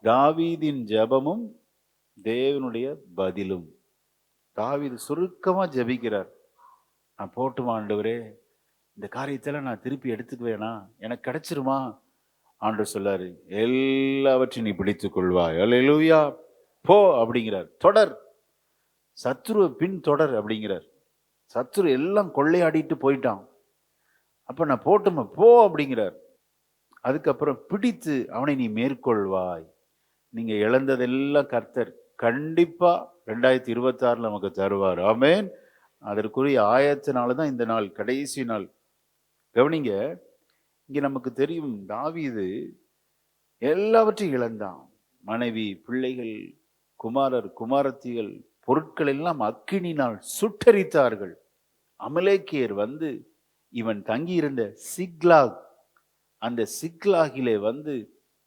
தாவீதின் ஜெபமும் தேவனுடைய பதிலும். தாவீது சுருக்கமா ஜெபிக்கிறார். நான் போட்டுமா ஆண்டவரே, இந்த காரியத்தெல்லாம் நான் திருப்பி எடுத்துக்குவேனா, எனக்கு கிடைச்சிருமா? ஆண்டவர் சொல்லாரு, எல்லாவற்றையும் நீ பிடித்துக் கொள்வாய். அல்லேலூயா. போ அப்படிங்கிறார். தொடர், சத்துருவை பின் தொடர் அப்படிங்கிறார். சத்துரு எல்லாம் கொள்ளையாடிட்டு போயிட்டான். அப்ப நான் போட்டுமா, போ அப்படிங்கிறார். அதுக்கப்புறம் பிடித்து அவனை நீ மேற்கொள்வாய். நீங்க இழந்ததெல்லாம் கர்த்தர் கண்டிப்பா 2026 நமக்கு தருவார். ஆமென். அதற்குரிய ஆயத்தினாலதான் இந்த நாள் கடைசி நாள். கவனிங்க, இங்க நமக்கு தெரியும் தாவீது எல்லாவற்றையும் இழந்தான். மனைவி, பிள்ளைகள், குமாரர், குமாரத்திகள், பொருட்கள் எல்லாம் அக்கினினால் சுட்டரித்தார்கள். அமலேக்கியர் வந்து இவன் தங்கியிருந்த சிக்லாக், அந்த சிக்லாகிலே வந்து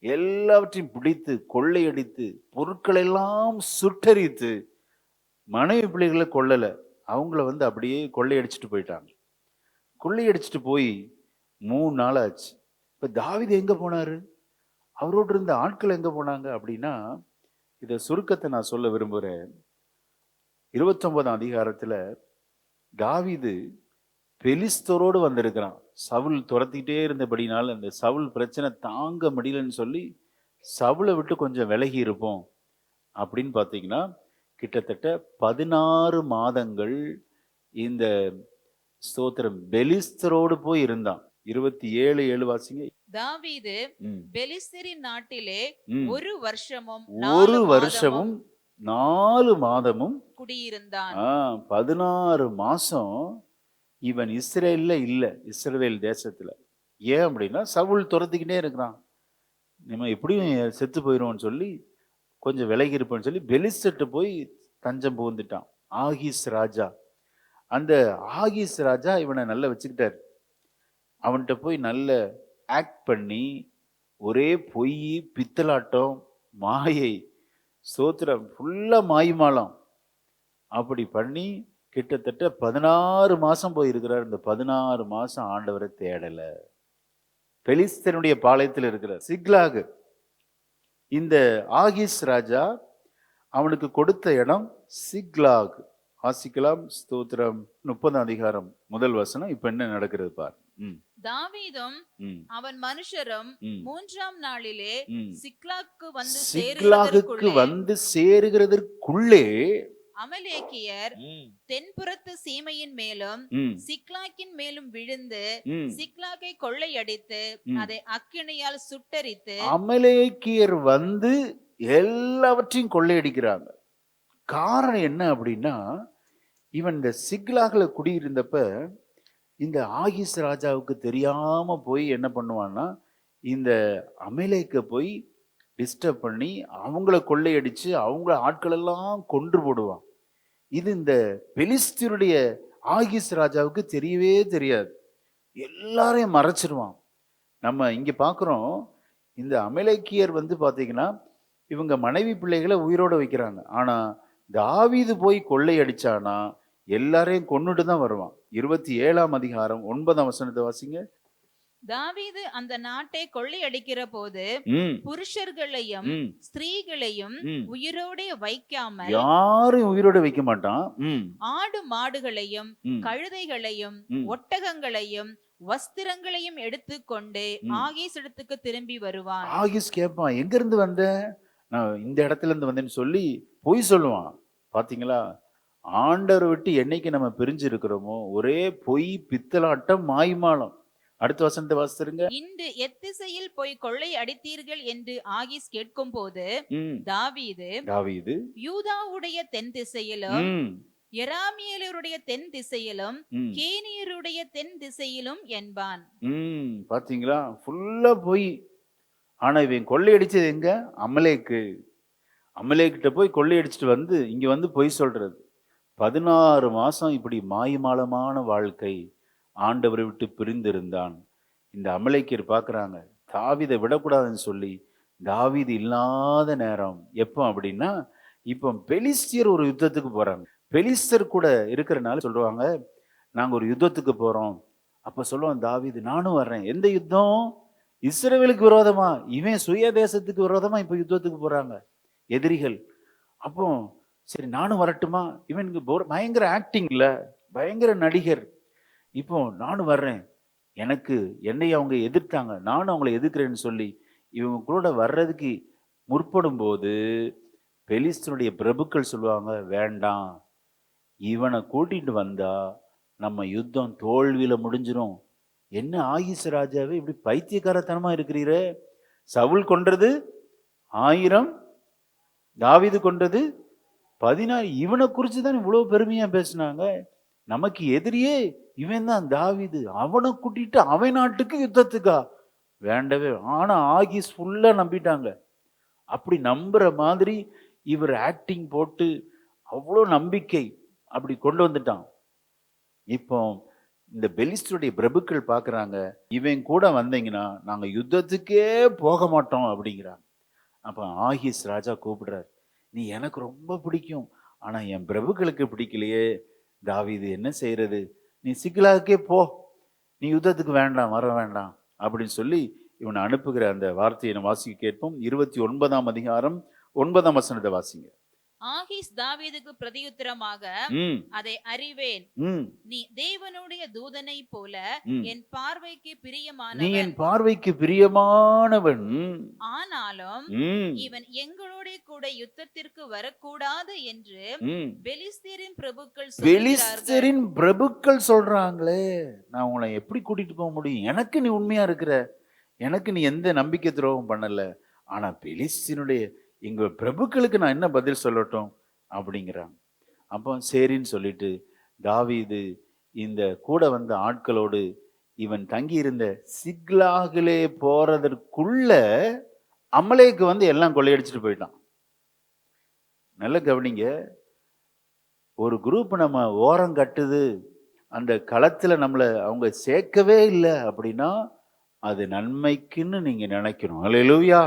எல்லாவற்றையும் பிடித்து கொள்ளையடித்து பொருட்கள் எல்லாம் சுட்டரித்து, மனைவி பிள்ளைகளை கொல்லல, அவங்கள வந்து அப்படியே கொள்ளையடிச்சிட்டு போயிட்டாங்க. கொள்ளையடிச்சிட்டு போய் 3 நாள் ஆச்சு. இப்ப தாவீது எங்க போனாரு? அவரோடு இருந்த ஆட்கள் எங்க போனாங்க அப்படின்னா, இத சுருக்கத்தை நான் சொல்ல விரும்புறேன். 29ஆம் அதிகாரத்துல தாவீது பெலிஸ்தரோடு வந்திருக்கிறான். சவுல் துரத்திட்டே இருந்தபடினால அந்த சவுல் பிரச்சனை தாங்க முடியலன்னு சொல்லி சவுலை விட்டு கொஞ்சம் விலகி இருப்போம் அப்படின்னு பார்த்தீங்கன்னா, கிட்டத்தட்ட 16 மாதங்கள் இந்த ஸ்தோத்திரம் பெலிஸ்தரோடு போய் இருந்தான். 27:7 வாசிங்க. தாவீது பெலிஸ்தரின் நாட்டிலே ஒரு வருஷமும் 4 மாதமும் குடியிருந்தான். 16 மாசம் இவன் இஸ்ரேல்ல இல்ல, இஸ்ரவேல் தேசத்துல. ஏன் அப்படின்னா சவுல் துரத்திக்கிட்டே இருக்கிறான். நம்ம எப்படியும் செத்து போயிடுவோம்னு சொல்லி கொஞ்சம் விலகி இருப்போம்னு சொல்லி பெலிஸ்தர்ட்ட போய் தஞ்சம் புகுந்துட்டான். ஆகீஸ் ராஜா, அந்த ஆகீஸ் ராஜா இவனை நல்லா வச்சுக்கிட்டார். அவன்கிட்ட போய் நல்ல ஆக்ட் பண்ணி ஒரே பொய், பித்தலாட்டம், மாயை, சோத்திரம் ஃபுல்லா மாய்மாலம் அப்படி பண்ணி கிட்டத்தட்ட 16 மாசம் போயிருக்கிறார். இந்த 16 மாசம் ஆண்டவரை தேடல. பெலிஸ்தனுடைய பாளையத்தில் இருக்கிறார் சிக்லாகு. இந்த ஆகீஸ் ராஜா அவனுக்கு கொடுத்த இடம் சிக்லாக். வாசிக்கலாம் ஸ்தோத்திரம் 30ஆம் அதிகாரம் 1 வசனம். இப்ப என்ன நடக்கிறது பார். தாவீதும் அவன் மனுஷரும் 3ஆம் நாளிலே சிக்லாக்கு வந்து சேருகிறதற்குள்ளே அமலேக்கியர் தென்புறத்து சீமையின் மேலும் சிக்லாக்கின் மேலும் விழுந்து சிக்லாக்கை கொள்ளையடித்து அதை அக்கினியால் சுட்டரித்து. அமலேக்கியர் வந்து எல்லாவற்றையும் கொள்ளையடிக்கிறாங்க. காரணம் என்ன அப்படின்னா, இவன் இந்த சிக்லாக்ல குடியிருந்தப்ப இந்த ஆகீஸ் ராஜாவுக்கு தெரியாம போய் என்ன பண்ணுவான்னா, இந்த அமலேக்க போய் டிஸ்டர்ப் பண்ணி அவங்கள கொள்ளையடிச்சு அவங்கள ஆட்கள் எல்லாம் கொன்று போடுவான். இது இந்த பெலிஸ்தருடைய ஆகீஸ் ராஜாவுக்கு தெரியவே தெரியாது. எல்லாரையும் மறைச்சிருவான். நம்ம இங்க பாக்குறோம், இந்த அமலேக்கியர் வந்து பாத்தீங்கன்னா இவங்க மனைவி பிள்ளைகளை உயிரோட வைக்கிறாங்க. ஆனா தாவீது போய் கொள்ளையடிச்சானா எல்லாரையும் கொன்னுட்டு தான் வருவான். 27ஆம் அதிகாரம் 9ஆம் வசனத்தை வாசிங்க. தாவீது அந்த நாட்டை கொள்ளையடிக்கிற போது புருஷர்களையும் ஸ்திரீகளையும் உயிரோட வைக்காமல், யாரும் உயிரோட வைக்க மாட்டான், ஆடு மாடுகளையும் கழுதைகளையும் ஒட்டகங்களையும் வஸ்திரங்களையும் எடுத்துக்கொண்டு ஆகீஸ் இடத்துக்கு திரும்பி வருவான். ஆகீஸ் கேட்பான், எங்க இருந்து வந்த? நான் இந்த இடத்துல இருந்து வந்தேன்னு சொல்லி பொய் சொல்லுவான். பாத்தீங்களா, ஆண்டவரை விட்டு என்னைக்கு நம்ம பிரிஞ்சு இருக்கிறோமோ ஒரே பொய், பித்தலாட்டம், மாய்மாலம். அடுத்த வசனத்தை வாசிருங்க. இன்று எத்திசையில் போய் கொள்ளை அடித்தீர்கள் என்று ஆகீஸ் கேட்கும் போது தாவீது யூதாவுடைய தென் திசையிலும் எராமியேலருடைய தென் திசையிலும் கேனியருடைய தென் திசையிலும் என்பான். பாத்தீங்களா, ஃபுல்லா போய். ஆனா இவன் கொள்ளையடிச்சது எங்க? அமலேக்கிட்ட போய் கொள்ளையடிச்சிட்டு வந்து இங்க வந்து பொய் சொல்றது. 16 மாசம் இப்படி மாயமாலமான வாழ்க்கை. ஆண்டவரை விட்டு பிரிந்திருந்தான். இந்த அமலேக்கியர் பார்க்குறாங்க, தாவீதை விடக்கூடாதுன்னு சொல்லி தாவீது இல்லாத நேரம் எப்போ அப்படின்னா, இப்போ பெலிஸ்தியர் ஒரு யுத்தத்துக்கு போறாங்க. பெலிஸ்தர் கூட இருக்கிறனால சொல்லுவாங்க, நாங்கள் ஒரு யுத்தத்துக்கு போறோம். அப்போ சொல்லுவான் தாவீது, நானும் வர்றேன். எந்த யுத்தம்? இஸ்ரவேலுக்கு விரோதமா, இவன் சுய தேசத்துக்கு விரோதமா இப்ப யுத்தத்துக்கு போறாங்க எதிரிகள். அப்போ சரி நானும் வரட்டுமா, இவனுக்கு பயங்கர ஆக்டிங்ல, பயங்கர நடிகர். இப்போ நானும் வர்றேன், என்னை அவங்க எதிர்த்தாங்க, நானும் அவங்களை எதிர்க்கிறேன்னு சொல்லி இவங்க கூட வர்றதுக்கு முற்படும் போது பெலிஸ்தனுடைய பிரபுக்கள் சொல்லுவாங்க, வேண்டாம், இவனை கூட்டிட்டு வந்தா நம்ம யுத்தம் தோல்வியில முடிஞ்சிரும். என்ன ஆகீஸ் ராஜாவே இப்படி பைத்தியக்காரத்தனமா இருக்கிறீரே, சவுல் கொன்றது 1000, தாவீது கொன்றது 14, இவனை குறிச்சு தான் இவ்வளவு பெருமையா பேசினாங்க. நமக்கு எதிரியே இவன் தான் தாவீது, அவனை கூட்டிட்டு அவன் நாட்டுக்கு யுத்தத்துக்கா? வேண்டவே. ஆனா ஆகீஸ் ஃபுல்லா நம்பிட்டாங்க. அப்படி நம்புற மாதிரி இவர் ஆக்டிங் போட்டு அவ்வளோ நம்பிக்கை அப்படி கொண்டு வந்துட்டான். இப்போ இந்த பெலிஸ்தருடைய பிரபுக்கள் பார்க்குறாங்க, இவன் கூட வந்தீங்கன்னா நாங்க யுத்தத்துக்கே போக மாட்டோம் அப்படிங்கிறாங்க. அப்ப ஆகீஸ் ராஜா கூப்பிடுறாரு, நீ எனக்கு ரொம்ப பிடிக்கும், ஆனா என் பிரபுக்களுக்கு பிடிக்கலையே, தாவீது என்ன செய்யறது, நீ சிக்லாகுக்கே போ, நீ யுத்தத்துக்கு வேண்டாம், வர வேண்டாம் அப்படின்னு சொல்லி இவனை அனுப்புகிற அந்த வார்த்தையை நம்ம வாசிக்க கேட்போம். 29ஆம் அதிகாரம் 9ஆம் வசனத்தை வாசிங்க. ஆகீஸ் தாவீதுக்கு பிரதியுத்தரமாக, அதை அறிவேன், நீ தேவனுடைய தூதனை போல என் பார்வைக்கு பிரியமானவன், நீ என் பார்வைக்கு பிரியமானவன், ஆனாலும் இவன் எங்களோட கூட யுத்தத்திற்கு வரக்கூடாது என்று பெலிஸ்தரின் பிரபுக்கள் சொல்றாங்களே, நான் உங்களை எப்படி கூட்டிட்டு போக முடியும்? எனக்கு நீ உண்மையா இருக்கிற, எனக்கு நீ எந்த நம்பிக்கை துரோகம் பண்ணல, ஆனா பெலிஸ்தீனுடைய எங்க பிரபுக்களுக்கு நான் என்ன பதில் சொல்லட்டும் அப்படிங்கிறாங்க. அப்போ சரின்னு சொல்லிட்டு தாவீது இந்த கூட வந்த ஆட்களோடு இவன் தங்கி இருந்த சிக்லாகிலே போறதற்குள்ள அமலேக்கு வந்து எல்லாம் கொள்ளையடிச்சிட்டு போயிட்டான். நல்ல கவனிங்க, ஒரு குரூப் நம்ம ஓரம் கட்டுது, அந்த களத்துல நம்மளை அவங்க சேர்க்கவே இல்லை அப்படின்னா அது நன்மைக்குன்னு நீங்க நினைக்கணும். அல்லேலூயா.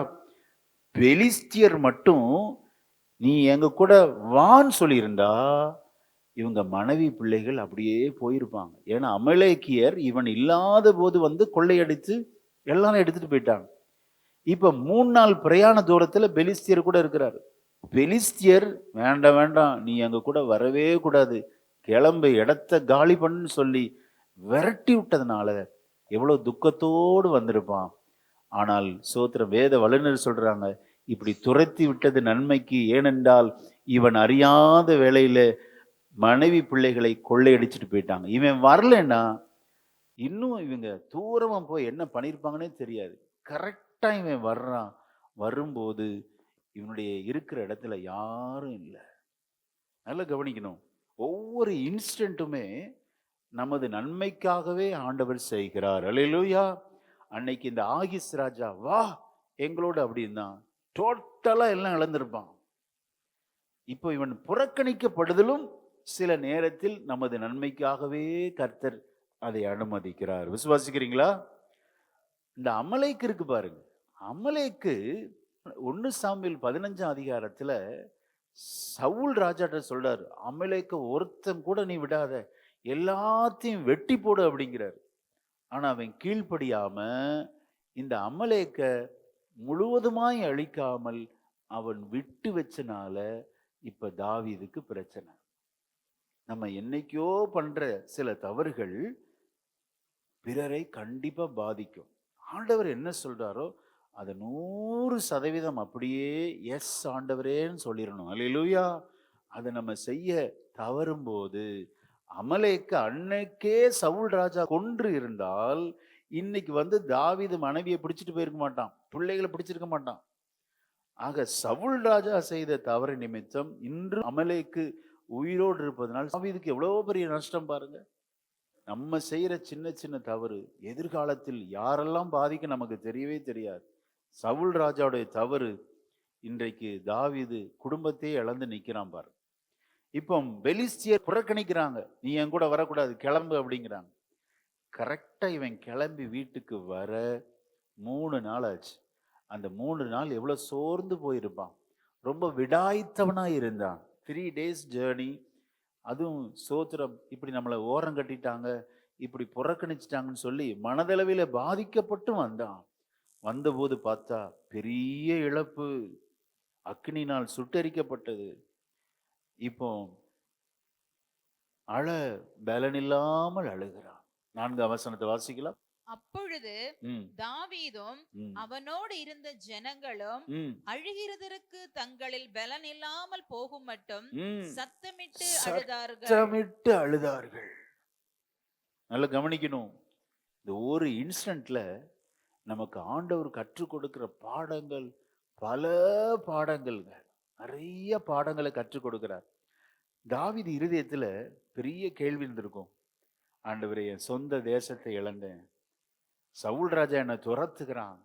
பெலிஸ்தியர் மட்டும் நீ எங்க கூட வான்னு சொல்லியிருந்தா இவங்க மனைவி பிள்ளைகள் அப்படியே போயிருப்பாங்க. ஏன்னா அமலேக்கியர் இவன் இல்லாத போது வந்து கொள்ளையடித்து எல்லாரும் எடுத்துட்டு போயிட்டாங்க. இப்ப 3 நாள் பிரயாண தூரத்துல பெலிஸ்தியர் கூட இருக்கிறாரு. பெலிஸ்தியர் வேண்டாம் வேண்டாம், நீ எங்க கூட வரவே கூடாது, கிளம்பு, இடத்த காலி பண்ணு சொல்லி விரட்டி விட்டதுனால எவ்வளவு துக்கத்தோடு வந்திருப்பான். ஆனால் சோத்திர வேத வல்லுநர் சொல்றாங்க, இப்படி துரத்தி விட்டது நன்மைக்கு, ஏனென்றால் இவன் அறியாத வேளையில மனைவி பிள்ளைகளை கொள்ளையடிச்சிட்டு போயிட்டாங்க. இவன் வரலன்னா இன்னும் இவங்க தூரமா போய் என்ன பண்ணியிருப்பாங்கன்னே தெரியாது. கரெக்டா இவன் வர்றான், வரும்போது இவனுடைய இருக்கிற இடத்துல யாரும் இல்லை. நல்லா கவனிக்கணும், ஒவ்வொரு இன்ஸ்டன்ட்டுமே நமது நன்மைக்காகவே ஆண்டவர் செய்கிறார். அல்லேலூயா. அன்னைக்கு இந்த ஆகீஸ் ராஜா வா எங்களோடு அப்படின்னா டோட்டலா எல்லாம் இழந்திருப்பான். இப்போ இவன் புறக்கணிக்கப்படுதலும் சில நேரத்தில் நமது நன்மைக்காகவே கர்த்தர் அதை அனுமதிக்கிறார். விசுவாசிக்கிறீங்களா? இந்த அமலேக்கு இருக்கு பாருங்க, அமலேக்கு 1 சாமுவேல் 15ஆம் அதிகாரத்துல சவுல் ராஜாட்ட சொல்றாரு, அமலேக்கு ஒருத்தன் கூட நீ விடாத, எல்லாத்தையும் வெட்டி போடு அப்படிங்கிறார். ஆனா அவன் கீழ்ப்படியாம இந்த அமலேக்க முழுவதுமாய் அழிக்காமல் அவன் விட்டு வச்சனால இப்ப தாவீதுக்கு பிரச்சனை. நம்ம என்னைக்கோ பண்ற சில தவறுகள் பிறரை கண்டிப்பா பாதிக்கும். ஆண்டவர் என்ன சொல்றாரோ அதை 100% அப்படியே எஸ் ஆண்டவரேன்னு சொல்லிடணும். அல்லேலூயா. அதை நம்ம செய்ய தவறும் போது, அமலேக்க அன்னைக்கே சவுல் ராஜா கொன்று இருந்தால் இன்னைக்கு வந்து தாவீது மனைவியை பிடிச்சிட்டு போயிருக்க மாட்டான், பிள்ளைகளை பிடிச்சிருக்க மாட்டான். ஆக சவுல் ராஜா செய்த தவறு நிமித்தம் இன்று அமலேக்கு உயிரோடு இருப்பதனால் தாவீதுக்கு எவ்வளவு பெரிய நஷ்டம் பாருங்க. நம்ம செய்யற சின்ன சின்ன தவறு எதிர்காலத்தில் யாரெல்லாம் பாதிக்க நமக்கு தெரியவே தெரியாது. சவுல் ராஜாவுடைய தவறு இன்றைக்கு தாவீது குடும்பத்தையே இழந்து நிக்கிறான் பாரு. இப்போ பெலிஸ்தியர் புறக்கணிக்கிறாங்க, நீ என் கூட வரக்கூடாது, கிளம்பு அப்படிங்கிறாங்க. கரெக்டா இவன் கிளம்பி வீட்டுக்கு வர 3 நாள் ஆச்சு. அந்த 3 நாள் எவ்வளவு சோர்ந்து போயிருப்பான், ரொம்ப விடாய்த்தவனா இருந்தான். 3 days ஜேர்னி, அதுவும் சோத்திரம் இப்படி நம்மளை ஓரம் கட்டிட்டாங்க, இப்படி புறக்கணிச்சிட்டாங்கன்னு சொல்லி மனதளவில் பாதிக்கப்பட்டு வந்தான். வந்தபோது பார்த்தா பெரிய இழப்பு, அக்கினினால் சுட்டெரிக்கப்பட்டது. இப்போ அழ பலனில்லாமல் அழுகிறான். 4ஆம் வசனத்தை வாசிக்கலாம். அப்பொழுது ம், தாவீதும் ம், அவனோடு இருந்த ஜனங்களும் ம், அழுகிறதற்கு தங்களில் பலன் இல்லாமல் போகும் மட்டும் ம். சத்தமிட்டு அழுதார்கள். சத்தமிட்டு அழுதார்கள். நல்லா கவனிக்கணும். இந்த ஒரு இன்ஸ்டன்ட்ல நமக்கு ஆண்டவர் கற்றுக் கொடுக்கிற பாடங்கள் பல பாடங்கள்ங்க. நிறைய பாடங்களை கற்றுக் கொடுக்கிறார். தாவீது இருதயத்துல பெரிய கேள்வி இருந்திருக்கும். ஆண்டவரே, என் சொந்த தேசத்தை இழந்தேன், சவுல் ராஜா என்னை துரத்துகிறான்,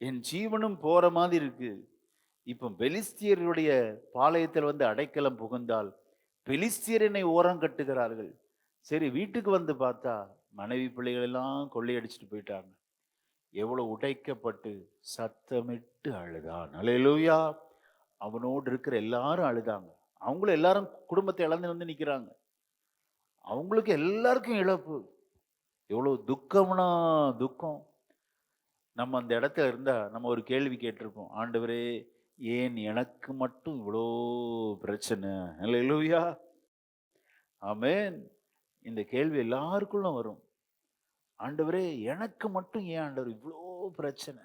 என் ஜீவனும் போற மாதிரி இருக்கு. இப்போ பெலிஸ்தியருடைய பாளையத்தில் வந்து அடைக்கலம் புகுந்தால் பெலிஸ்தியர் என்னை ஓரம் கட்டுகிறார்கள். சரி, வீட்டுக்கு வந்து பார்த்தா மனைவி பிள்ளைகள் எல்லாம் கொள்ளையடிச்சிட்டு போயிட்டாங்க. எவ்வளவு உடைக்கப்பட்டு சத்தமிட்டு அழுதான். அல்லேலூயா. அவனோடு இருக்கிற எல்லாரும் அழுதாங்க. அவங்களும் எல்லாரும் குடும்பத்தை இழந்து வந்து நிக்கிறாங்க. அவங்களுக்கு எல்லாருக்கும் இழப்பு. எவ்வளவு துக்கம்னா துக்கம். நம்ம அந்த இடத்துல இருந்தா நம்ம ஒரு கேள்வி கேட்டிருப்போம். ஆண்டவரே, ஏன் எனக்கு மட்டும் இவ்வளோ பிரச்சனை? அல்லேலூயா. ஆமென். இந்த கேள்வி எல்லாருக்குள்ளும் வரும். ஆண்டவரே, எனக்கு மட்டும் ஏன் ஆண்டவர் இவ்வளோ பிரச்சனை,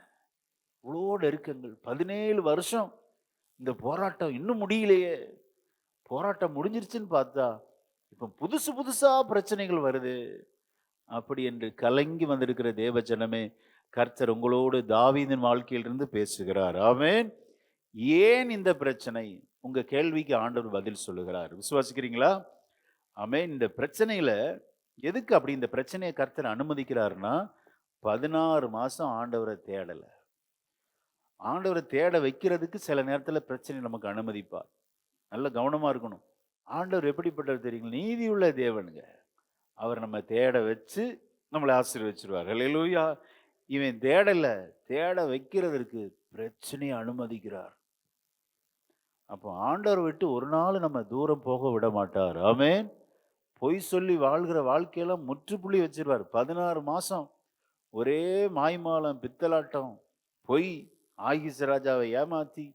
இவ்வளோ நெருக்கங்கள்? 17 வருஷம் இந்த போராட்டம் இன்னும் முடியலையே. போராட்டம் முடிஞ்சிருச்சுன்னு பார்த்தா இப்ப புதுசு புதுசா பிரச்சனைகள் வருது. அப்படி என்று கலங்கி வந்திருக்கிற தேவ ஜனமே, கர்த்தர் உங்களோடு தாவீதின் வாழ்க்கையிலிருந்து பேசுகிறார். ஆமென். ஏன் இந்த பிரச்சனை? உங்க கேள்விக்கு ஆண்டவர் பதில் சொல்லுகிறார். விசுவாசிக்கிறீங்களா? ஆமென். இந்த பிரச்சனையில எதுக்கு அப்படி இந்த பிரச்சனையை கர்த்தர் அனுமதிக்கிறாருன்னா, 16 மாசம் ஆண்டவரை தேடல. ஆண்டவரை தேட வைக்கிறதுக்கு சில நேரத்துல பிரச்சனை நமக்கு அனுமதிப்பார். நல்ல கவனமா இருக்கணும். ஆண்டவர் எப்படிப்பட்டவர் தெரியுங்களா? நீதியுள்ள தேவனுங்க. அவர் நம்ம தேட வச்சு நம்மளை ஆசீர்வச்சிருவார். அல்லேலூயா. இவன் தேடல, தேட வைக்கிறதற்கு பிரச்சனையை அனுமதிக்கிறார். அப்போ ஆண்டவர் விட்டு ஒரு நாள் நம்ம தூரம் போக விட மாட்டார். ஆமென். பொய் சொல்லி வாழ்கிற வாழ்க்கையெல்லாம் முற்றுப்புள்ளி வச்சிருவார். 16 மாசம் ஒரே மாய்மாலம், பித்தலாட்டம், பொய். ஆகிஸ் ராஜாவை ஏமாத்தி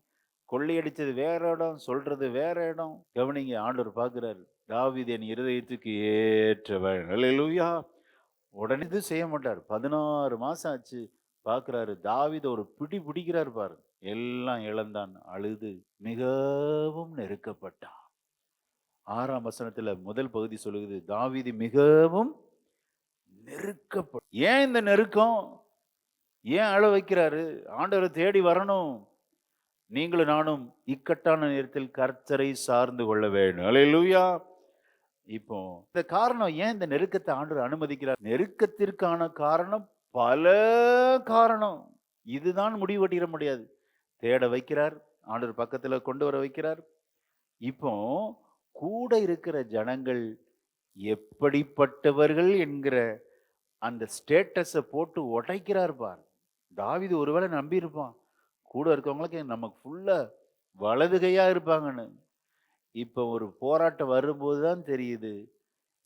கொள்ளையடிச்சது வேற இடம், சொல்றது வேற இடம். கவனிங்க, ஆண்டவர் பார்க்கிறார். தாவீது என் இருதயத்துக்கு ஏற்றவன். அல்லேலூயா. உடனே இது செய்ய மாட்டார். 16 மாசம் ஆச்சு. பார்க்கிறாரு, தாவீது ஒரு பிடி பிடிக்கிறார் பாரு. எல்லாம் இழந்தான், அழுது மிகவும் நெருக்கப்பட்டான். 6ஆம் வசனத்துல முதல் பகுதி சொல்லுது, தாவீது மிகவும் நெருக்கப்பட்ட. ஏன் இந்த நெருக்கம்? ஏன் அழ வைக்கிறாரு? ஆண்டவரை தேடி வரணும். நீங்களும் நானும் இக்கட்டான நேரத்தில் கர்த்தரை சார்ந்து கொள்ள வேண்டும். அல்லேலூயா. இப்போ இந்த காரணம், ஏன் இந்த நெருக்கத்தை ஆண்டவர் அனுமதிக்கிறார்? நெருக்கத்திற்கான காரணம் பல காரணம். இதுதான் முடிவெட்டிட முடியாது. தேட வைக்கிறார், ஆண்டவர் பக்கத்துல கொண்டு வர வைக்கிறார். இப்போ கூட இருக்கிற ஜனங்கள் எப்படிப்பட்டவர்கள் என்கிற அந்த ஸ்டேட்டஸை போட்டு உடைக்கிறார் பார். தாவீது ஒருவேளை நம்பி இருப்பான், கூட இருக்கவங்களுக்கு நமக்கு ஃபுல்லா வலதுகையா இருப்பாங்கன்னு. இப்ப ஒரு போராட்டம் வரும்போது தான் தெரியுது,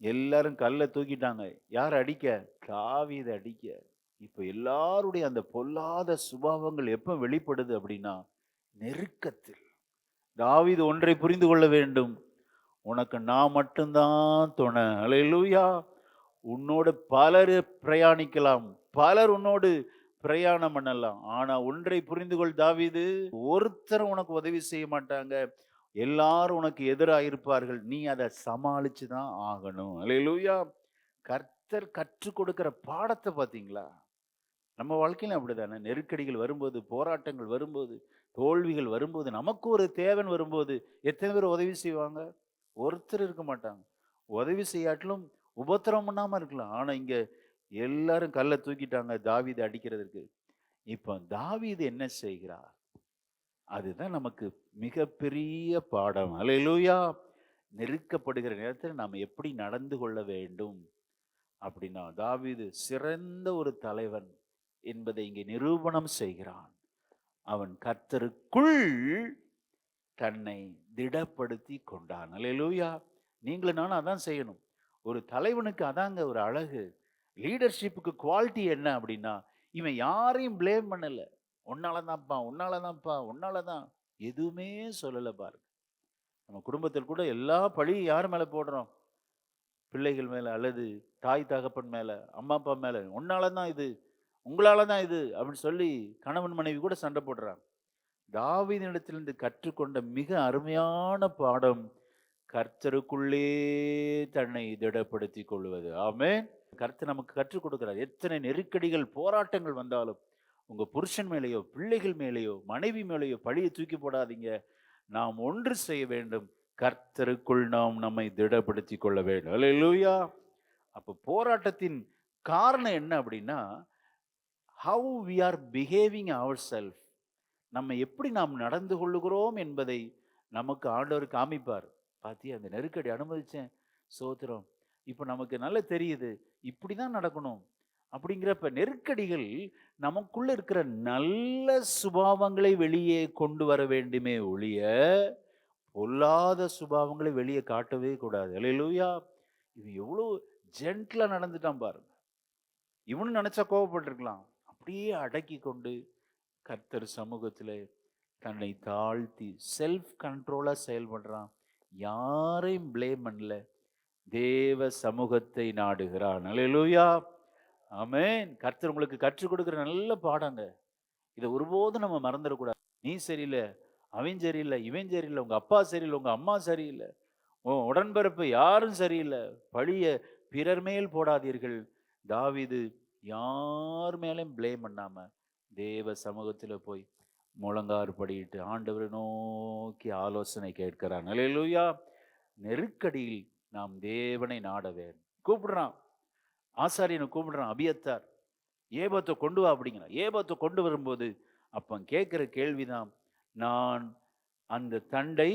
எல்லாரும் கல்லை தூக்கிட்டாங்க. யார் அடிக்க? தாவீது அடிக்க. இப்ப எல்லாருடைய அந்த பொல்லாத சுபாவங்கள் எப்ப வெளிப்படுது அப்படின்னா, நெருக்கத்தில். தாவீது ஒன்றை புரிந்து கொள்ள வேண்டும், உனக்கு நான் மட்டும்தான் துணை. அல்லேலூயா. உன்னோடு பலர் பிரயாணிக்கலாம், பலர் உன்னோடு பிரயாணம் பண்ணலாம். ஆனா ஒன்றை புரிந்து கொள் தாவீது, ஒருத்தர் உனக்கு உதவி செய்ய மாட்டாங்க, எல்லாரும் உனக்கு எதிராக இருப்பார்கள். நீ அதை சமாளிச்சு தான் ஆகணும். அல்லேலூயா. கர்த்தர் கற்றுக் கொடுக்கிற பாடத்தை பார்த்தீங்களா? நம்ம வாழ்க்கையில அப்படிதானே. நெருக்கடிகள் வரும்போது, போராட்டங்கள் வரும்போது, தோல்விகள் வரும்போது, நமக்கு ஒரு தேவன் வரும்போது எத்தனை பேர் உதவி செய்வாங்க? ஒருத்தர் இருக்க மாட்டாங்க. உதவி செய்யாட்டிலும் உபத்திரம் பண்ணாம இருக்கலாம். ஆனா இங்க எல்லாரும் கல்லை தூக்கிட்டாங்க தாவீது அடிக்கிறதுக்கு. இப்ப தாவீது என்ன செய்கிறார்? அதுதான் நமக்கு மிகப்பெரிய பாடம். அல்லேலூயா. நெருக்கப்படுகிற நேரத்தில் நாம் எப்படி நடந்து கொள்ள வேண்டும் அப்படின்னா, தாவீது சிறந்த ஒரு தலைவன் என்பதை இங்கே நிரூபணம் செய்கிறான். அவன் கர்த்தருக்குள் தன்னை திடப்படுத்தி கொண்டான். அல்லேலூயா. நீங்களும் நானும் அதான் செய்யணும். ஒரு தலைவனுக்கு அதாங்க ஒரு அழகு. லீடர்ஷிப்புக்கு குவாலிட்டி என்ன அப்படின்னா, இவன் யாரையும் ப்ளேம் பண்ணல. உன்னாலதான்ப்பா, உன்னாலதான்ப்பா, உன்னாலதான். எதுவுமே சொல்லல பாருங்க. நம்ம குடும்பத்தில் கூட எல்லா பழியும் யார் மேல போடுறோம்? பிள்ளைகள் மேல அல்லது தாய் தகப்பன் மேல, அம்மா அப்பா மேல. உன்னால தான் இது, உங்களால தான் இது அப்படின்னு சொல்லி கணவன் மனைவி கூட சண்டை போடுறாங்க. தாவீதினிடத்திலிருந்து கற்றுக்கொண்ட மிக அருமையான பாடம் கர்த்தருக்குள்ளே தன்னை திடப்படுத்திக் கொள்வது. ஆமென். கர்த்தர் நமக்கு கற்றுக் கொடுக்கிறார். எத்தனை நெருக்கடிகள், போராட்டங்கள் வந்தாலும் உங்க புருஷன் மேலேயோ, பிள்ளைகள் மேலேயோ, மனைவி மேலேயோ பழிய தூக்கி போடாதீங்க. நாம் ஒன்று செய்ய வேண்டும். கர்த்தருக்குள் நாம் நம்மை திடப்படுத்திக் கொள்ள வேண்டும். அல்லேலூயா. அப்ப போராட்டத்தின் காரணம் என்ன அப்படின்னா, how we are behaving our self. நம்ம எப்படி நாம் நடந்து கொள்ளுகிறோம் என்பதை நமக்கு ஆண்டவர் காமிப்பார். பாத்தியா, அந்த நெருக்கடி அனுமதிச்சேன், சோத்திரம். இப்ப நமக்கு நல்லா தெரியுது, இப்படிதான் நடக்கணும். அப்படிங்கிறப்ப நெருக்கடிகள் நமக்குள்ள இருக்கிற நல்ல சுபாவங்களை வெளியே கொண்டு வர வேண்டுமே ஒழிய, பொல்லாத சுபாவங்களை வெளியே காட்டவே கூடாது. அல்லேலூயா. இவன் எவ்வளவு ஜென்டிலா நடந்துட்டான் பாருங்க. இவனும் நினைச்சா கோவப்பட்டிருக்கலாம். அப்படியே அடக்கி கொண்டு கர்த்தர் சமூகத்திலே தன்னை தாழ்த்தி செல்ஃப் கண்ட்ரோலா செயல்படுறான். யாரையும் ப்ளேம் பண்ணல. தேவ சமூகத்தை நாடுகிறான். அல்லேலூயா. ஆமென். கர்த்தர் உங்களுக்கு கற்றுக் கொடுக்கிற நல்ல பாடங்க. இதை ஒருபோதும் நம்ம மறந்துடக்கூடாது. நீ சரியில்லை, அவன் சரியில்லை, இவன் சரியில்லை, உங்க அப்பா சரியில்லை, உங்க அம்மா சரியில்லை, உன் உடன்பிறப்பு யாரும் சரியில்லை, பழிய பிறர் மேல் போடாதீர்கள். தாவீது யார் மேலும் ப்ளேம் பண்ணாம தேவ சமூகத்தில் போய் முழங்காறு படியிட்டு ஆண்டவரை நோக்கி ஆலோசனை கேட்கிறான். அல்லேலூயா. நெருக்கடியில் நாம் தேவனை நாட வேண்டும். கூப்பிடுறான், ஆசாரியனை கூப்பிடுறான், அபியத்தார் ஏபத்தை கொண்டு வா அப்படிங்கிறான். ஏபத்தை கொண்டு வரும்போது அப்ப கேட்கிற கேள்விதான், நான் அந்த தண்டை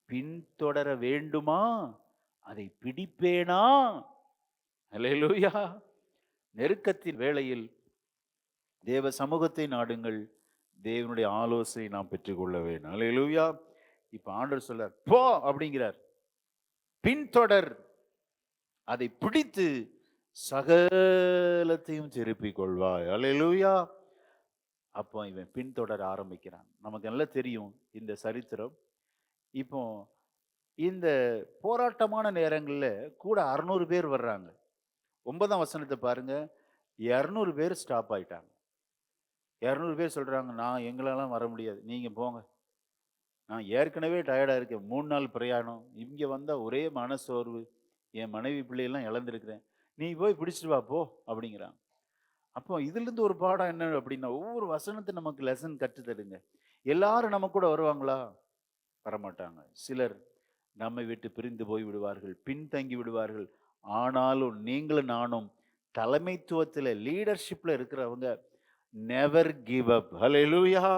பின்தொடர வேண்டுமா, அதை பிடிப்பேனா? அல்லேலூயா. நெருக்கத்தின் வேளையில் தேவ சமூகத்தை நாடுங்கள். தேவனுடைய ஆலோசனை நாம் பெற்றுக்கொள்ள வேண்டும். அல்லேலூயா. இப்ப ஆண்டவர் சொல்றார், போ அப்படிங்கிறார். பின்தொடர், அதை பிடித்து சகலத்தையும் திருப்பிக் கொள்வாய். அல்லேலூயா. அப்போ இவன் பின்தொடர ஆரம்பிக்கிறான். நமக்கு நல்லா தெரியும் இந்த சரித்திரம். இப்போ இந்த போராட்டமான நேரங்கள்ல கூட 600 பேர் வர்றாங்க. 9ஆம் வசனத்தை பாருங்க. 200 பேர் ஸ்டாப் ஆயிட்டாங்க. 200 பேர் சொல்றாங்க, நான் எங்களாலாம் வர முடியாது, நீங்க போங்க. நான் ஏற்கனவே டயர்டா இருக்கேன், 3 நாள் பிரயாணம், இங்க வந்தா ஒரே மனசோர்வு, என் மனைவி பிள்ளையெல்லாம் இழந்திருக்கிறேன், நீ போய் பிடிச்சிட்டு வா போ அப்படிங்கிறான். அப்போ இதுல இருந்து ஒரு பாடம் என்ன அப்படின்னா, ஒவ்வொரு வசனத்தை நமக்கு லெசன் கற்று தருங்க. எல்லாரும் நம்ம கூட வருவாங்களா? வரமாட்டாங்க. சிலர் நம்மை விட்டு பிரிந்து போய் விடுவார்கள், பின்தங்கி விடுவார்கள். ஆனாலும் நீங்களும் நானும் தலைமைத்துவத்தில் லீடர்ஷிப்ல இருக்கிறவங்க நெவர் கிவ் அப். ஹல்லேலூயா.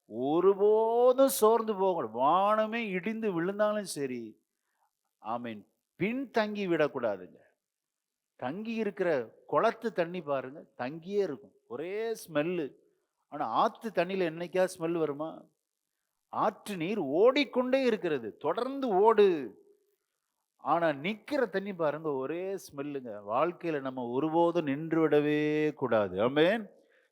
ஒருபோதும் சோர்ந்து போக, வானமே இடிந்து விழுந்தாலும் சரி, ஆமீன், பின்தங்கி விடக்கூடாதுங்க. தங்கி இருக்கிற குளத்து தண்ணி பாருங்க, தங்கியே இருக்கும், ஒரே ஸ்மெல்லு. ஆனா ஆத்து தண்ணியில என்னைக்கா ஸ்மெல் வருமா? ஆற்று நீர் ஓடிக்கொண்டே இருக்கிறது, தொடர்ந்து ஓடு. ஆனா நிக்கிற தண்ணி பாருங்க, ஒரே ஸ்மெல்லுங்க. வாழ்க்கையில நம்ம ஒருபோதும் நின்று விடவே கூடாது. ஆமென்.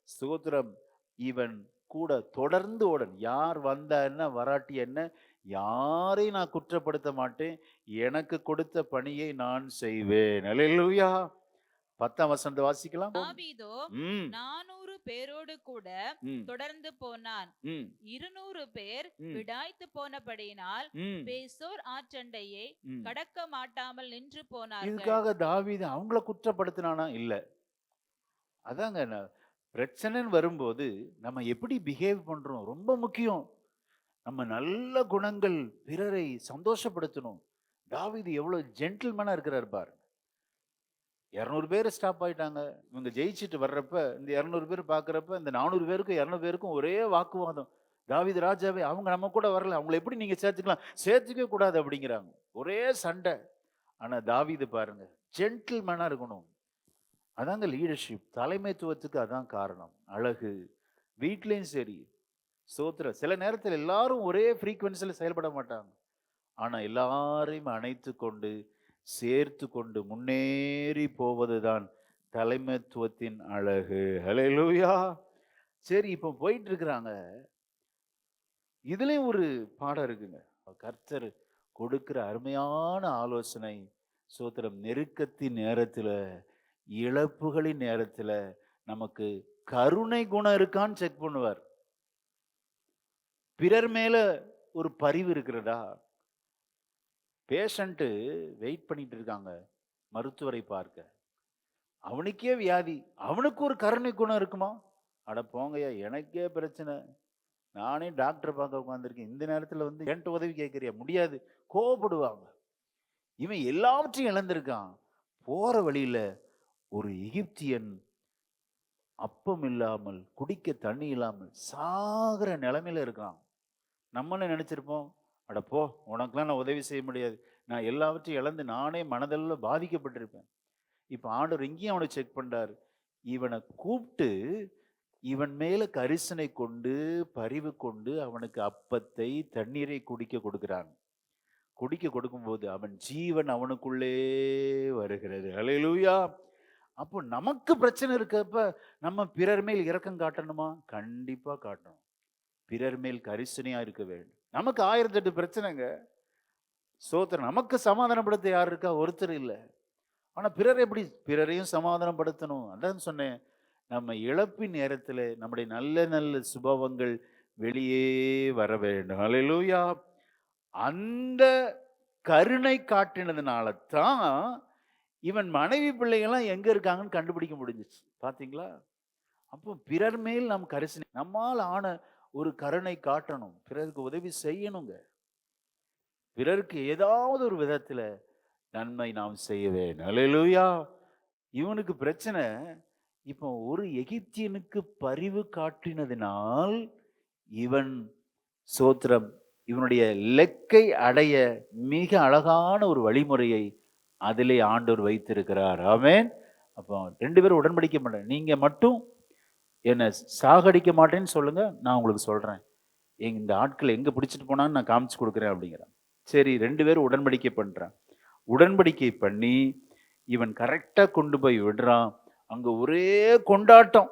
ஸ்தோத்திரம். இவன் கூட தொடர்ந்து ஓடன். யார் வந்தா என்ன, வராட்டி என்ன, யாரையும் நான் குற்றப்படுத்த மாட்டேன். எனக்கு கொடுத்த பணியை நான் செய்வேன். அல்லேலூயா. 10ஆம் வசனத்தை வாசிக்கலாம். தாவீதோ ம் 400 பேரோடு கூட ம் தொடர்ந்து போனான். ம் 200 பேர் ம் விடாய்த்து போனபடியினால் ம் பேசோர் ஆற்றண்டையை ம் கடக்க மாட்டாமல் நின்று போனார்கள். இதுக்காக தாவீது அவங்கள குற்றப்படுத்தினானா? இல்ல. அதாங்க பிரச்சனைன்னு வரும்போது நம்ம எப்படி பிஹேவ் பண்றோம் ரொம்ப முக்கியம். நம்ம நல்ல குணங்கள், பிறரை சந்தோஷப்படுத்தணும். தாவீது எவ்வளவு ஜென்டில்மேனா இருக்கிறார் பாரு. 200 பேர் ஸ்டாப் ஆயிட்டாங்க. இவங்க ஜெயிச்சுட்டு வர்றப்ப இந்த 200 பேர் பார்க்கறப்ப இந்த 400 பேருக்கும் 200 பேருக்கும் ஒரே வாக்குவாதம். தாவீது ராஜாவே, அவங்க நம்ம கூட வரல, அவங்களை எப்படி நீங்க சேர்த்துக்கலாம்? சேர்த்துக்கவே கூடாது அப்படிங்கிறாங்க. ஒரே சண்டை. ஆனா தாவீது பாருங்க, ஜென்டில்மேனா இருக்கணும். அதாங்க லீடர்ஷிப். தலைமைத்துவத்துக்கு அதான் காரணம். அழகு. வீட்லயும் சரி, ஸ்தோத்திரம். சில நேரத்தில் எல்லாரும் ஒரே ஃப்ரீக்வன்சியில் செயல்பட மாட்டாங்க. ஆனா எல்லாரையும் அணைத்து கொண்டு சேர்த்து கொண்டு முன்னேறி போவதுதான் தலைமைத்துவத்தின் அழகு. ஹல்லேலூயா. சரி, இப்போ போயிட்டு இருக்கிறாங்க. இதுலயும் ஒரு பாடம் இருக்குங்க. கர்த்தர் கொடுக்கிற அருமையான ஆலோசனை. சோத்திரம். நெருக்கத்தின் நேரத்துல, இழப்புகளின் நேரத்துல நமக்கு கருணை குணம் இருக்கான்னு செக் பண்ணுவார். பிறர் மேல ஒரு பரிவு இருக்கிறதா? பேஷண்ட் வெயிட் பண்ணிட்டு இருக்காங்க மருத்துவரை பார்க்க. அவனுக்கே வியாதி, அவனுக்கு ஒரு கருணை குணம் இருக்குமா? அட போங்கய்யா, எனக்கே பிரச்சனை, நானே டாக்டர் பார்க்க உட்காந்துருக்கேன், இந்த நேரத்துல வந்து என்கிட்ட உதவி கேட்கறியா? முடியாது. கோவப்படுவாங்க. இவன் எல்லாவற்றையும் இழந்திருக்கான். போற வழியில ஒரு எகிப்தியன் அப்பம் இல்லாமல், குடிக்க தண்ணி இல்லாமல் சாகிற நிலைமையில இருக்கான். நம்மள நினைச்சிருப்போம், அட போ, உனக்கெல்லாம் நான் உதவி செய்ய முடியாது, நான் எல்லாவற்றையும் இழந்து நானே மனதளவில் பாதிக்கப்பட்டிருப்பேன். இப்ப ஆண்டவர் இங்கேயும் அவனை செக் பண்றாரு. இவனை கூப்பிட்டு இவன் மேல கரிசனை கொண்டு பரிவு கொண்டு அவனுக்கு அப்பத்தை தண்ணீரை குடிக்க கொடுக்கிறான். குடிக்க கொடுக்கும்போது அவன் ஜீவன் அவனுக்குள்ளே வருகிறது. ஹல்லேலூயா. அப்போ நமக்கு பிரச்சனை இருக்கப்ப நம்ம பிறர் மேல் இரக்கம் காட்டணுமா? கண்டிப்பா காட்டணும். பிறர் மேல் கரிசனையா இருக்க வேண்டும். நமக்கு 1008 பிரச்சனைங்க. சோத்திரம். நமக்கு சமாதானப்படுத்த யார் இருக்கா? ஒருத்தர் இல்லை. ஆனா பிறர் எப்படி? பிறரையும் சமாதானப்படுத்தணும். அதான் சொன்னேன், நம்ம இழப்பின் நேரத்தில் நம்முடைய நல்ல நல்ல சுபாவங்கள் வெளியே வர வேண்டும். ஹல்லேலூயா. அந்த கருணை காட்டினதுனால தான் இவன் மனைவி பிள்ளைகள்லாம் எங்க இருக்காங்கன்னு கண்டுபிடிக்க முடிஞ்சிச்சு. பாத்தீங்களா? அப்போ பிறர் மேல் நாம் கரிசனை, நம்மால் ஆன ஒரு கருணை காட்டணும், பிறருக்கு உதவி செய்யணுங்க. பிறருக்கு ஏதாவது ஒரு விதத்துல நன்மை நாம் செய்ய வேண்டும். ஹல்லேலூயா. இவனுக்கு பிரச்சனை. இப்போ ஒரு எகிப்தியனுக்கு பரிவு காட்டினதினால் இவன் சோத்திரம் இவனுடைய லெக்கை அடைய மிக அழகான ஒரு வழிமுறையை அதிலே ஆண்டவர் வைத்திருக்கிறார். ஆமென். அப்போ 2 பேரும் உடன்படிக்கை பண்ண, நீங்க மட்டும் என்னை சாகடிக்க மாட்டேன்னு சொல்லுங்க, நான் உங்களுக்கு சொல்றேன், இந்த ஆட்களை எங்க பிடிச்சிட்டு போனான்னு நான் காமிச்சு கொடுக்குறேன் அப்படிங்கிறான். சரி, 2 பேரும் உடன்படிக்கை பண்றான். உடன்படிக்கை பண்ணி இவன் கரெக்டா கொண்டு போய் விடுறான். அங்க ஒரே கொண்டாட்டம்.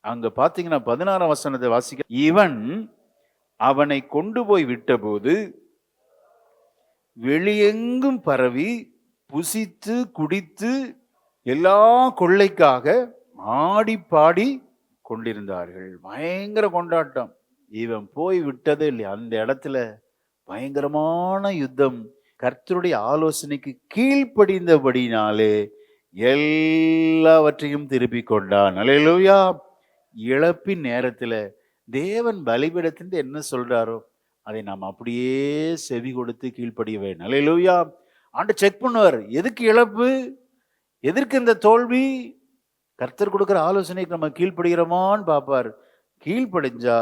அங்க பாத்தீங்கன்னா 16ஆம் வசனத்தை வாசிக்க, இவன் அவனை கொண்டு போய் விட்டபோது வெளியெங்கும் பரவி புசித்து குடித்து எல்லா கொள்ளைக்காக ஆடி பாடி கொண்டிருந்தார்கள். பயங்கர கொண்டாட்டம். இவன் போய் விட்டதே இல்லையா, அந்த இடத்துல பயங்கரமான யுத்தம். கர்த்தருடைய ஆலோசனைக்கு கீழ்ப்படிந்தபடினாலே எல்லாவற்றையும் திருப்பி கொண்டான். ஹல்லேலூயா. இழப்பின் நேரத்துல தேவன் பலிபீடத்திலிருந்து என்ன சொல்றாரோ அதை நாம் அப்படியே செவி கொடுத்து கீழ்ப்படிய வேண்டும். ஹல்லேலூயா. ஆண்டு செக் பண்ணுவார், எதுக்கு இழப்பு, எதற்கு இந்த தோல்வி? கர்த்தர் கொடுக்கிற ஆலோசனைக்கு நம்ம கீழ்ப்படுகிறோமான்னு பார்ப்பார். கீழ்ப்படிஞ்சா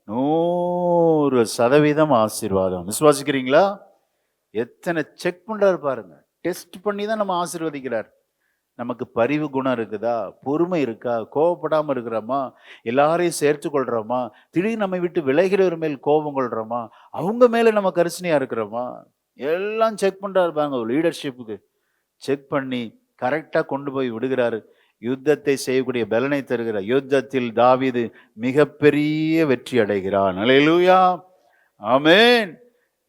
100% ஆசீர்வாதம். விசுவாசிக்கிறீங்களா? எத்தனை செக் பண்றாரு பாருங்க. டெஸ்ட் பண்ணி தான் நம்ம ஆசீர்வதிக்கிறார். நமக்கு பரிவு குணம் இருக்குதா, பொறுமை இருக்கா, கோவப்படாம இருக்கிறோமா, எல்லாரையும் சேர்த்து கொள்றோமா, திடீர்னு நம்ம விட்டு விலகிறவர் மேல் கோபம் கொள்றோமா, அவங்க மேல நம்ம கரிசனையா இருக்கிறோமா, எல்லாம் செக் பண்றாரு பாருங்க. லீடர்ஷிப்புக்கு செக் பண்ணி கரெக்டா கொண்டு போய் விடுகிறாரு. யுத்தத்தை செய்யக்கூடிய பலனை தருகிறார். யுத்தத்தில் தாவீது மிகப்பெரிய வெற்றி அடைகிறான். ஹல்லேலூயா. ஆமென்.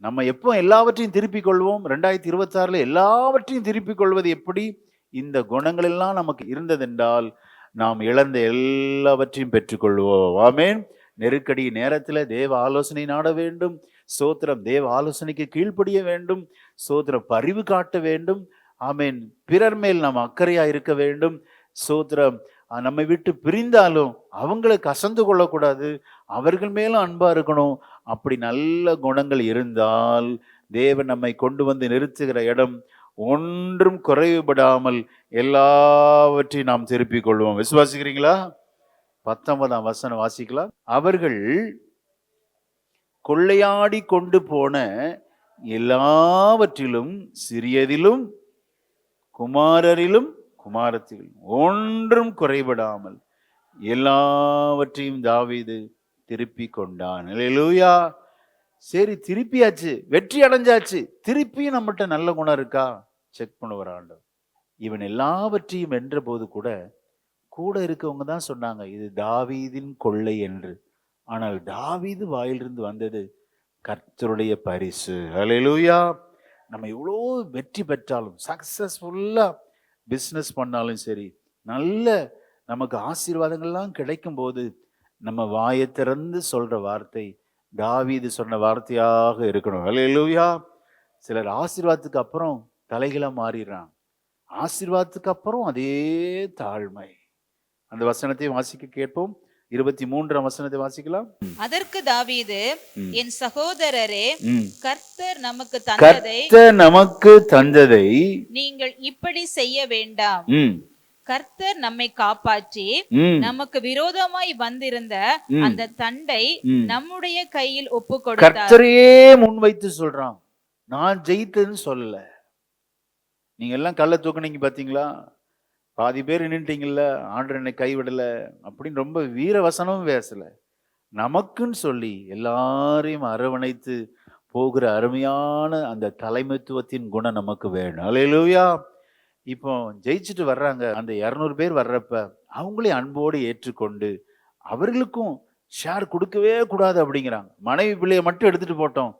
நம்ம எப்போ எல்லாவற்றையும் திருப்பிக் கொள்வோம்? 2026 எல்லாவற்றையும் திருப்பிக் கொள்வது எப்படி? இந்த குணங்கள் எல்லாம் நமக்கு இருந்ததென்றால் நாம் இழந்த எல்லாவற்றையும் பெற்றுக்கொள்வோம். ஆமென். நெருக்கடி நேரத்தில் தேவ ஆலோசனை நாட வேண்டும். சோத்திரம். தேவ ஆலோசனைக்கு கீழ்ப்படிய வேண்டும். சோத்திரம். பரிவு காட்ட வேண்டும். ஆமென். பிறர் மேல் நாம் அக்கறையா இருக்க வேண்டும். சோத்திரம். நம்மை விட்டு பிரிந்தாலும் அவங்களை கசந்து கொள்ளக்கூடாது, அவர்கள் மேலும் அன்பா இருக்கணும். அப்படி நல்ல குணங்கள் இருந்தால் தேவன் நம்மை கொண்டு வந்து நிறுத்துகிற இடம் ஒன்றும் குறைவுபடாமல் எல்லாவற்றையும் நாம் திருப்பிக் கொள்வோம். விசுவாசிக்கிறீங்களா? 19ஆம் வசனம் வாசிக்கலாம். அவர்கள் கொள்ளையாடி கொண்டு போன எல்லாவற்றிலும் சிறியதிலும் குமாரரிலும் குமாரத்திலும் ஒன்றும் குறைபடாமல் எல்லாவற்றையும் தாவீது திருப்பி கொண்டான். ஹல்லேலூயா. சரி, திருப்பியாச்சு, வெற்றி அடைஞ்சாச்சு. திருப்பியும் நம்மகிட்ட நல்ல குணம் இருக்கா செக் பண்ணுவார் ஆண்டவர். இவன் எல்லாவற்றையும் வென்ற போது கூட கூட இருக்கவங்க தான் சொன்னாங்க இது தாவீதின் கொள்ளை என்று. ஆனால் தாவீது வாயிலிருந்து வந்தது கர்த்தருடைய பரிசு. ஹல்லேலூயா. நம்ம எவ்வளோ வெற்றி பெற்றாலும், சக்சஸ்ஃபுல்லா பிஸ்னஸ் பண்ணாலும் சரி, நல்ல நமக்கு ஆசீர்வாதங்கள்லாம் கிடைக்கும் போது நம்ம வாயை திறந்து சொல்ற வார்த்தை தாவீது சொன்ன வார்த்தையாக இருக்கணும். ஹல்லேலூயா. சிலர் ஆசீர்வாதத்துக்கு அப்புறம் தலைகளா மாறிடுறாங்க. ஆசீர்வாதத்துக்கு அப்புறம் அதே தாழ்மை. அந்த வசனத்தை வாசிக்க கேட்போம். 23ஆம் வசனத்தை வாசிக்கலாம். அதற்கு தாவீது, என் சகோதரரே, ம். கர்த்தர் நமக்கு தந்ததை நீங்கள் இப்படி செய்ய வேண்டாம். ம். கர்த்தர் நம்மை காப்பாற்றி ம். நமக்கு விரோதமாய் வந்திருந்த அந்த தண்டை நம்முடைய கையில் ஒப்பு கொடுத்தார். கர்த்தரையே முன்வைத்து சொல்றான். நான் ஜெயித்ததுன்னு சொல்லல. நீங்க எல்லாம் கள்ள தூக்குனீங்க பாத்தீங்களா? பாதி பேர் நின்றுட்டீங்கல்ல, ஆண்டவர் என்னை கைவிடல அப்படின்னு ரொம்ப வீர வசனமும் பேசல. நமக்குன்னு சொல்லி எல்லாரையும் அரவணைத்து போகிற அருமையான அந்த தலைமைத்துவத்தின் குணம் நமக்கு வேணும். அல்லேலூயா. இப்போ ஜெயிச்சுட்டு வர்றாங்க, அந்த 200 பேர் வர்றப்ப அவங்களே அன்போடு ஏற்றுக்கொண்டு அவர்களுக்கும் ஷேர் கொடுக்கவே கூடாது அப்படிங்கிறாங்க. மனைவி பிள்ளைய மட்டும் எடுத்துட்டு போட்டோம்,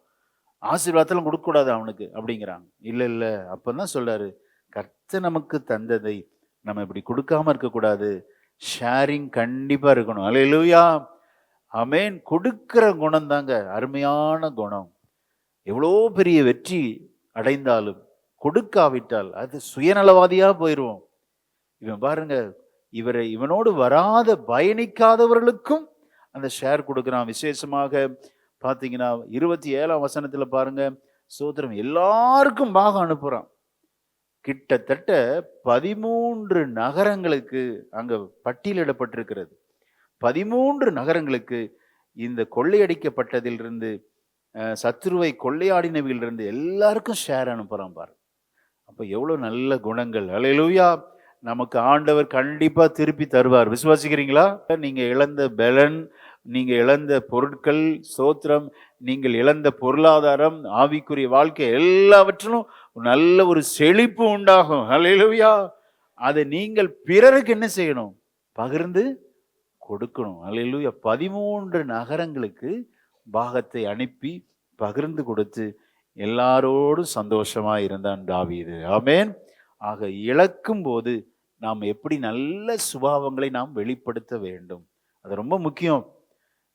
ஆசீர்வாதத்தெல்லாம் கொடுக்க கூடாது அவனுக்கு அப்படிங்கிறாங்க. இல்ல இல்ல, அப்பதான் சொல்றாரு, கர்த்தர் நமக்கு தந்ததை நம்ம இப்படி கொடுக்காம இருக்கக்கூடாது, ஷேரிங் கண்டிப்பா இருக்கணும். அல்லேலூயா. ஆமென். கொடுக்கிற குணம் தாங்க அருமையான குணம். எவ்வளோ பெரிய வெற்றி அடைந்தாலும் கொடுக்காவிட்டால் அது சுயநலவாதியா போயிடுவோம். இவன் பாருங்க, இவனோடு வராத பயணிக்காதவர்களுக்கும் அந்த ஷேர் கொடுக்குறான். விசேஷமாக பார்த்தீங்கன்னா 27ஆம் வசனத்துல பாருங்க, சோதரம் எல்லாருக்கும் பாகம் அனுப்புறான். கிட்டத்தட்ட 13 நகரங்களுக்கு அங்க பட்டியலிடப்பட்டிருக்கிறது. 13 நகரங்களுக்கு இந்த கொள்ளையடிக்கப்பட்டதிலிருந்து சத்துருவை கொள்ளையாடினவிலிருந்து எல்லாருக்கும் ஷேர் அனுப்புறான் பாரு. அப்ப எவ்வளவு நல்ல குணங்கள். அல்லேலூயா. நமக்கு ஆண்டவர் கண்டிப்பா திருப்பி தருவார். விசுவாசிக்கிறீங்களா? நீங்க இழந்த பலன், நீங்க இழந்த பொருட்கள், சோத்திரம், நீங்கள் இழந்த பொருளாதாரம், ஆவிக்குரிய வாழ்க்கை எல்லாவற்றிலும் நல்ல ஒரு செழிப்பு உண்டாகும். அல்லேலூயா. அதை நீங்கள் பிறருக்கு என்ன செய்யணும்? பகிர்ந்து கொடுக்கணும். அல்லேலூயா. 13 நகரங்களுக்கு பாகத்தை அனுப்பி பகிர்ந்து கொடுத்து எல்லாரோடும் சந்தோஷமா இருந்தான் தாவீது. ஆமென். ஆக இழக்கும் போது நாம் எப்படி நல்ல சுபாவங்களை நாம் வெளிப்படுத்த வேண்டும், அது ரொம்ப முக்கியம்.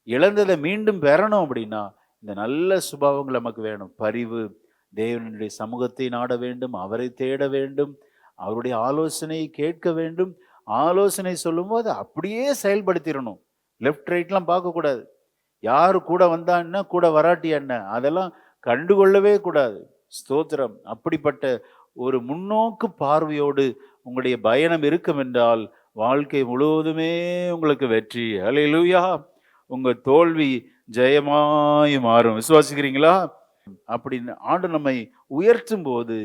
இழந்ததை மீண்டும் பெறணும் அப்படின்னா இந்த நல்ல சுபாவங்கள் நமக்கு வேணும். பரிவு, தேவனுடைய சமூகத்தை நாட வேண்டும், அவரை தேட வேண்டும், அவருடைய ஆலோசனையை கேட்க வேண்டும். ஆலோசனை சொல்லும்போது அப்படியே செயல்படுத்திடணும். லெஃப்ட் ரைட்லாம் பார்க்கக்கூடாது. யாரு கூட வந்தா என்ன, கூட வராட்டி என்ன, அதெல்லாம் கண்டுகொள்ளவே கூடாது. ஸ்தோத்திரம். அப்படிப்பட்ட ஒரு முன்னோக்கு பார்வையோடு உங்களுடைய பயணம் இருக்கும் என்றால் வாழ்க்கை முழுவதுமே உங்களுக்கு வெற்றி. அல்லேலூயா. உங்க தோல்வி ஜெயமாய் மாறும். விசுவாசிக்கிறீங்களா? அப்படின்னு ஆண்டு நம்மை உயர்த்தும் போது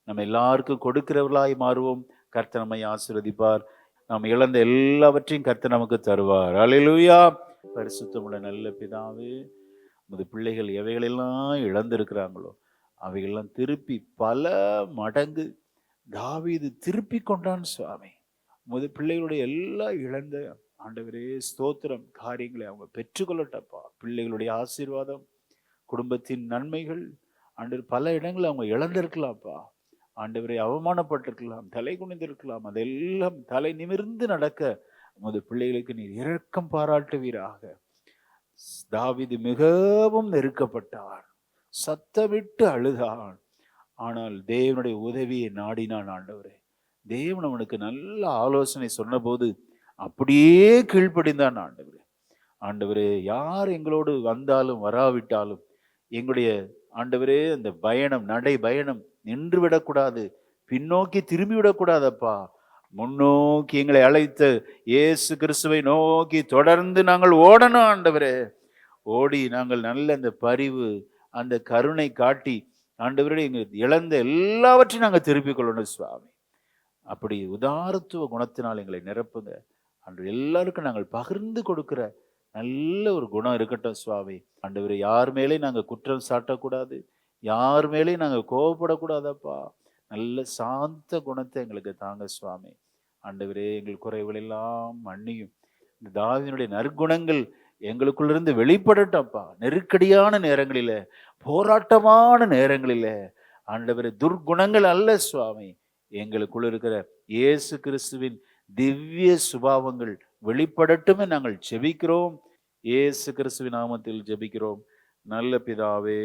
நம்ம எல்லாருக்கும் கொடுக்கிறவர்களாய் மாறுவோம். கர்த்தர் நம்மை ஆசீர்வதிப்பார். நாம் இழந்த எல்லாவற்றையும் கர்த்தர் நமக்கு தருவார். அல்லேலூயா. பரிசுத்தமுள்ள நல்ல பிதாவே, உமது பிள்ளைகள் எவைகளெல்லாம் இழந்திருக்கிறாங்களோ அவைகளெல்லாம் திருப்பி பல மடங்கு தாவீது திருப்பி கொண்டான் சுவாமி. உமது பிள்ளைகளுடைய எல்லா இழந்த ஆண்டவரே ஸ்தோத்திரம் காரியங்களை அவங்க பெற்றுக்கொள்ளட்டப்பா. பிள்ளைகளுடைய ஆசீர்வாதம், குடும்பத்தின் நன்மைகள், ஆண்டவர் பல இடங்களில் அவங்க இழந்திருக்கலாம்ப்பா. ஆண்டவரை அவமானப்பட்டிருக்கலாம், தலை குனிந்திருக்கலாம். அதெல்லாம் தலை நிமிர்ந்து நடக்க உமது பிள்ளைகளுக்கு நீர் இரக்கம் பாராட்டுவீராக. தாவீது மிகவும் நெருக்கப்பட்டார், சத்தமிட்டு அழுதான். ஆனால் தேவனுடைய உதவியை நாடினான். ஆண்டவரே, தேவன் அவனுக்கு நல்ல ஆலோசனை சொன்னபோது அப்படியே கீழ்ப்படிந்தான். ஆண்டவரே, ஆண்டவரே, யார் எங்களோடு வந்தாலும் வராவிட்டாலும் எங்களுடைய ஆண்டவரே அந்த பயணம், நடை பயணம் நின்று விடக்கூடாது, பின்னோக்கி திரும்பி விடக்கூடாதப்பா. முன்னோக்கி எங்களை அழைத்த இயேசு கிறிஸ்துவை நோக்கி தொடர்ந்து நாங்கள் ஓடணும். ஆண்டவரே, ஓடி நாங்கள் நல்ல அந்த பரிவு, அந்த கருணை காட்டி ஆண்டவரே எங்க இழந்த எல்லாவற்றையும் நாங்கள் திருப்பிக் கொள்ளணும் சுவாமி. அப்படி உதாரத்துவ குணத்தினால் எங்களை நிரப்புங்க. அன்று எல்லாருக்கும் நாங்கள் பகிர்ந்து கொடுக்கிற நல்ல ஒரு குணம் இருக்கட்டும் சுவாமி. ஆண்டவரே, யார் மேலே நாங்கள் குற்றம் சாட்டக்கூடாது, யார் மேலே நாங்கள் கோபப்படக்கூடாதப்பா. நல்ல சாந்த குணத்தை எங்களுக்கு தாங்க சுவாமி. ஆண்டவரே, எங்கள் குறைகள் எல்லாம் மன்னியும். இந்த தாவீதினுடைய நற்குணங்கள் எங்களுக்குள்ளிருந்து வெளிப்படட்டப்பா. நெருக்கடியான நேரங்களில, போராட்டமான நேரங்களில ஆண்டவரே, துர்குணங்கள் அல்ல சுவாமி, எங்களுக்குள்ள இருக்கிற இயேசு கிறிஸ்துவின் திவ்ய சுபாவங்கள் வெளிப்படட்டுமே நாங்கள் ஜெபிக்கிறோம். இயேசு கிறிஸ்துவின் நாமத்தில் ஜெபிக்கிறோம் நல்ல பிதாவே.